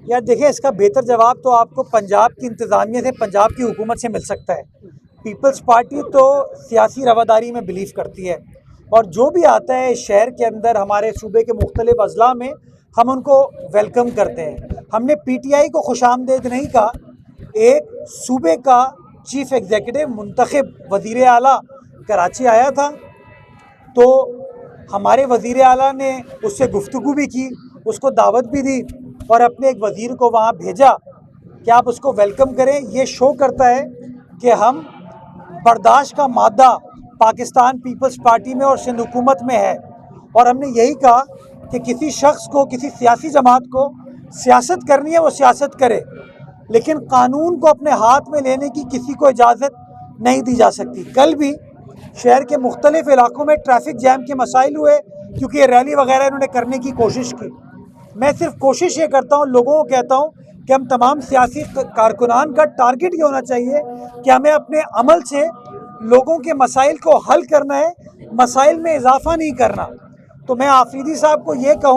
یا دیکھیں اس کا بہتر جواب تو آپ کو پنجاب کی انتظامیہ سے، پنجاب کی حکومت سے مل سکتا ہے۔ پیپلز پارٹی تو سیاسی رواداری میں بلیو کرتی ہے، اور جو بھی آتا ہے شہر کے اندر ہمارے صوبے کے مختلف اضلاع میں ہم ان کو ویلکم کرتے ہیں۔ ہم نے پی ٹی آئی کو خوش آمدید نہیں کہا، ایک صوبے کا چیف ایگزیکٹو منتخب وزیر اعلیٰ کراچی آیا تھا، تو ہمارے وزیر اعلیٰ نے اس سے گفتگو بھی کی، اس کو دعوت بھی دی، اور اپنے ایک وزیر کو وہاں بھیجا کہ آپ اس کو ویلکم کریں۔ یہ شو کرتا ہے کہ ہم برداشت کا مادہ پاکستان پیپلز پارٹی میں اور سندھ حکومت میں ہے، اور ہم نے یہی کہا کہ کسی شخص کو، کسی سیاسی جماعت کو سیاست کرنی ہے وہ سیاست کرے، لیکن قانون کو اپنے ہاتھ میں لینے کی کسی کو اجازت نہیں دی جا سکتی۔ کل بھی شہر کے مختلف علاقوں میں ٹریفک جیم کے مسائل ہوئے، کیونکہ یہ ریلی وغیرہ انہوں نے کرنے کی کوشش کی۔ میں صرف کوشش یہ کرتا ہوں، لوگوں کو کہتا ہوں کہ ہم تمام سیاسی کارکنان کا ٹارگٹ یہ ہونا چاہیے کہ ہمیں اپنے عمل سے لوگوں کے مسائل کو حل کرنا ہے، مسائل میں اضافہ نہیں کرنا۔ تو میں آفریدی صاحب کو یہ کہوں